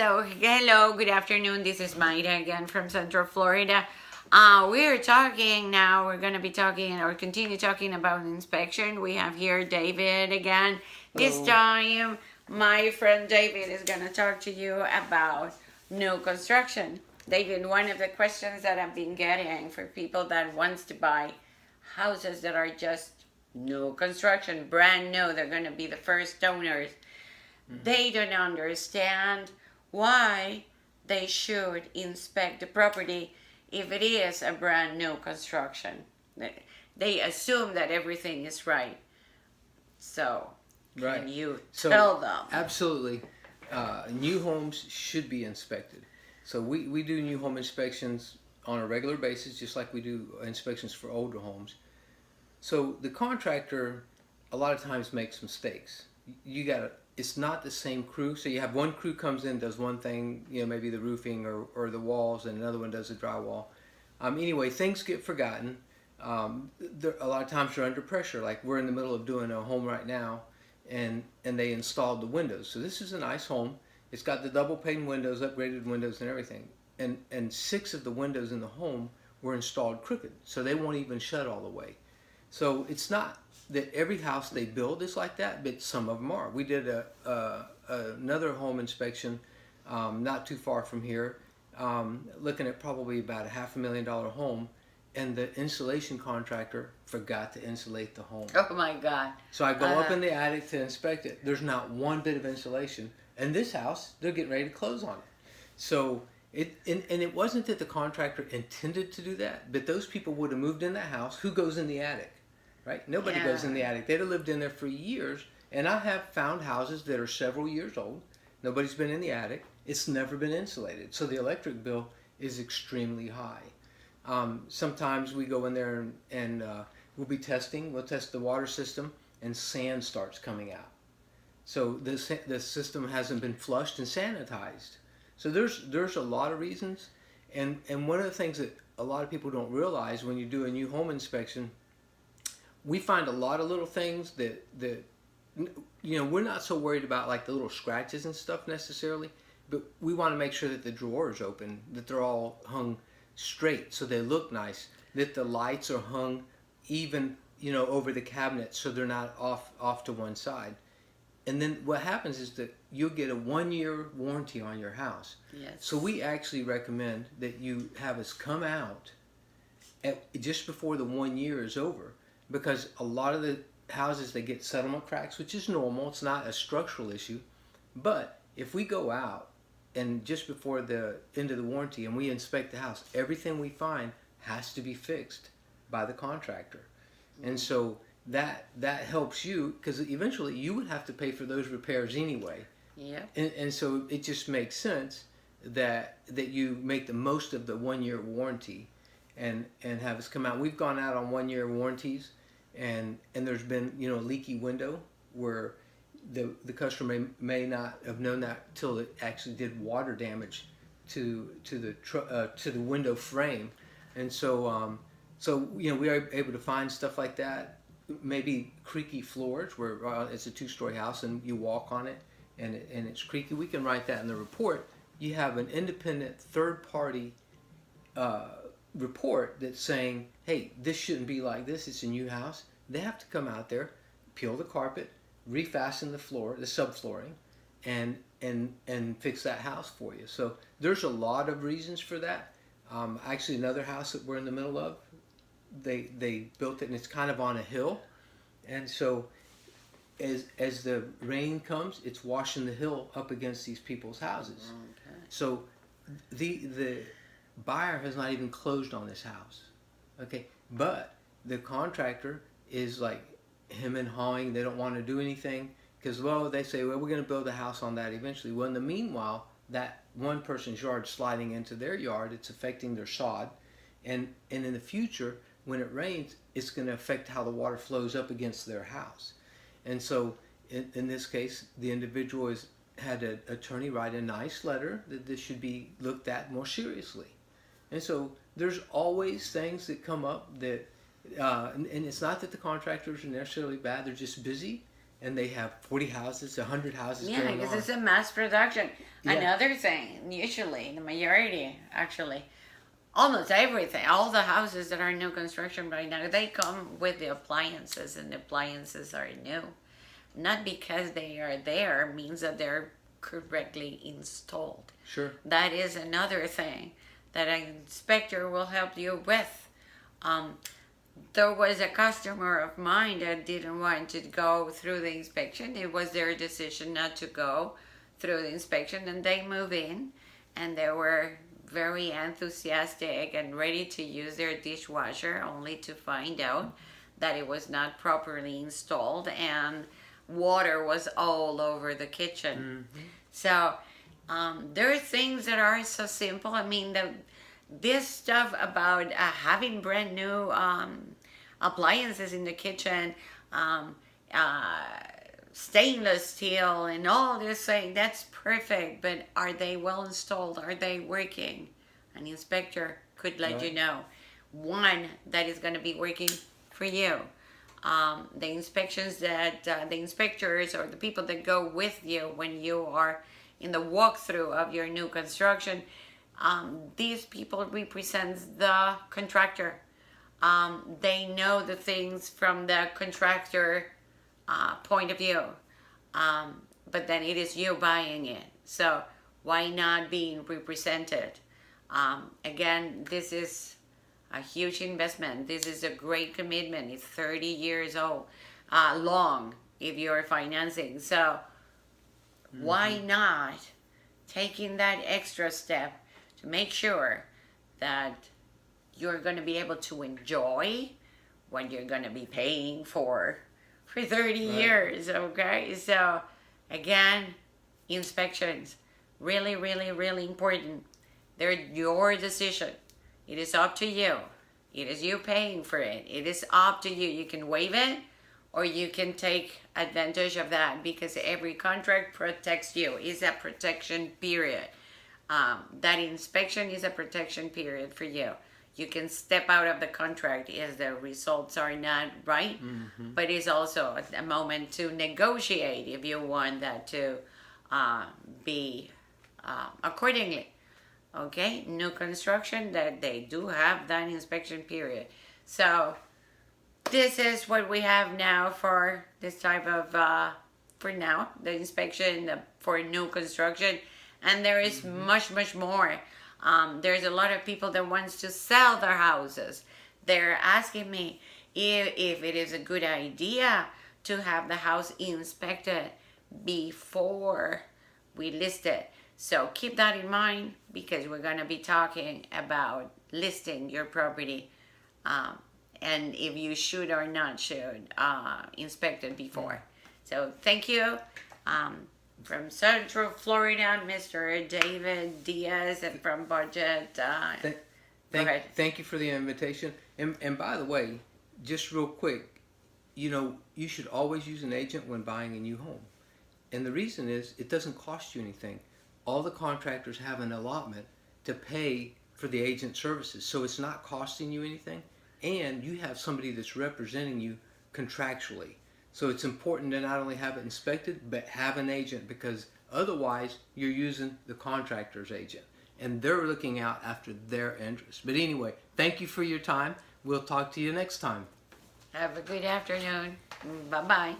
So, hello, good afternoon. This is Mayra again from Central Florida. We're talking now, we're going to be talking or continue talking about inspection. We have here David again. This Hello. time, my friend David is going to talk to you about new construction. David, one of the questions that I've been getting for people that wants to buy houses that are just new construction, brand new, they're going to be the first owners. They don't understand why they should inspect the property if it is a brand new construction. They assume that everything is right. So, Right. can you So, tell them? Absolutely. New homes should be inspected. So we do new home inspections on a regular basis, just like we do inspections for older homes. So the contractor a lot of times makes mistakes. You gotta, it's not the same crew. So you have one crew comes in, does one thing, maybe the roofing or the walls, and another one does the drywall. Anyway, things get forgotten. A lot of times you're under pressure. Like we're in the middle of doing a home right now, and they installed the windows. So this is a nice home. It's got the double pane windows, upgraded windows, and everything. And 6 of the windows in the home were installed crooked, so they won't even shut all the way. So it's not that every house they build is like that, but some of them are. We did another home inspection not too far from here, looking at probably about a $500,000 home, and the insulation contractor forgot to insulate the home. Oh my God. So I go up in the attic to inspect it. There's not one bit of insulation. And this house, they're getting ready to close on it. So it wasn't that the contractor intended to do that, but those people would have moved in that house. Who goes in the attic? Right? Nobody goes in the attic. They'd have lived in there for years. And I have found houses that are several years old. Nobody's been in the attic. It's never been insulated. So the electric bill is extremely high. Sometimes we go in there and we'll be testing. We'll test the water system, and sand starts coming out. So the system hasn't been flushed and sanitized. So there's a lot of reasons. And one of the things that a lot of people don't realize when you do a new home inspection, we find a lot of little things that we're not so worried about, like the little scratches and stuff necessarily, but we want to make sure that the drawers open, that they're all hung straight so they look nice, that the lights are hung even over the cabinets so they're not off to one side. And then what happens is that you'll get a 1-year warranty on your house. Yes. So we actually recommend that you have us come out just before the 1 year is over, because a lot of the houses, they get settlement cracks, which is normal. It's not a structural issue. But if we go out and just before the end of the warranty and we inspect the house, everything we find has to be fixed by the contractor. And so that helps you, because eventually you would have to pay for those repairs anyway. Yeah. And so it just makes sense that you make the most of the 1-year warranty and have us come out. We've gone out on 1-year warranties, and there's been a leaky window where the customer may not have known that till it actually did water damage to the window frame. And so we are able to find stuff like that. Maybe creaky floors where it's a 2-story house and you walk on it and it's creaky. We can write that in the report. You have an independent third-party report that's saying, hey, this shouldn't be like this. It's a new house. They have to come out there, peel the carpet, refasten the floor, the subflooring, and fix that house for you. So there's a lot of reasons for that. Actually, another house that we're in the middle of, they built it, and it's kind of on a hill, and so as the rain comes, it's washing the hill up against these people's houses. Okay. So the buyer has not even closed on this house, okay, but the contractor is like him and hawing. They don't want to do anything because, they say, we're going to build a house on that eventually. Well, in the meanwhile, that one person's yard sliding into their yard, it's affecting their sod, and in the future, when it rains, it's going to affect how the water flows up against their house. And so in this case, the individual has had an attorney write a nice letter that this should be looked at more seriously. And so there's always things that come up that and it's not that the contractors are necessarily bad, they're just busy, and they have 40 houses, 100 houses Yeah, going because on. it's a mass production. Yeah. Another thing, usually, the majority, actually, almost everything, all the houses that are new construction right now, they come with the appliances, and the appliances are new. Not because they are there means that they're correctly installed. Sure. That is another thing that an inspector will help you with. There was a customer of mine that didn't want to go through the inspection. It was their decision not to go through the inspection, and they moved in, and they were very enthusiastic and ready to use their dishwasher, only to find out that it was not properly installed and water was all over the kitchen. Mm-hmm. So there are things that are so simple. I mean, this stuff about having brand new appliances in the kitchen, stainless steel and all this thing, that's perfect, but are they well installed? Are they working? An inspector could let you know one that is going to be working for you. The inspections that the inspectors or the people that go with you when you are in the walkthrough of your new construction, these people represent the contractor. They know the things from the contractor point of view, but then it is you buying it. So why not being represented? Again, this is a huge investment. This is a great commitment. It's 30 years long if you're financing. So why not taking that extra step to make sure that you're going to be able to enjoy what you're going to be paying for 30 years, okay? So, again, inspections, really, really, really important. They're your decision. It is up to you. It is you paying for it. It is up to you. You can waive it, or you can take advantage of that, because every contract protects you. It's a protection period. That inspection is a protection period for you. You can step out of the contract if the results are not right, but it's also a moment to negotiate if you want that to be accordingly. Okay, new construction, that they do have that inspection period. So this is what we have now for this type of for now, the inspection for new construction, and there is much more. There's a lot of people that wants to sell their houses. They're asking me if it is a good idea to have the house inspected before we list it. So keep that in mind, because we're going to be talking about listing your property, and if you should or not should inspect it before. So thank you. From Central Florida, Mr. David Diaz, and from Budget. Thank you for the invitation. And by the way, just real quick, you should always use an agent when buying a new home. And the reason is, it doesn't cost you anything. All the contractors have an allotment to pay for the agent services, so it's not costing you anything, and you have somebody that's representing you contractually. So it's important to not only have it inspected, but have an agent, because otherwise you're using the contractor's agent, and they're looking out after their interests. But anyway, thank you for your time. We'll talk to you next time. Have a good afternoon. Bye-bye.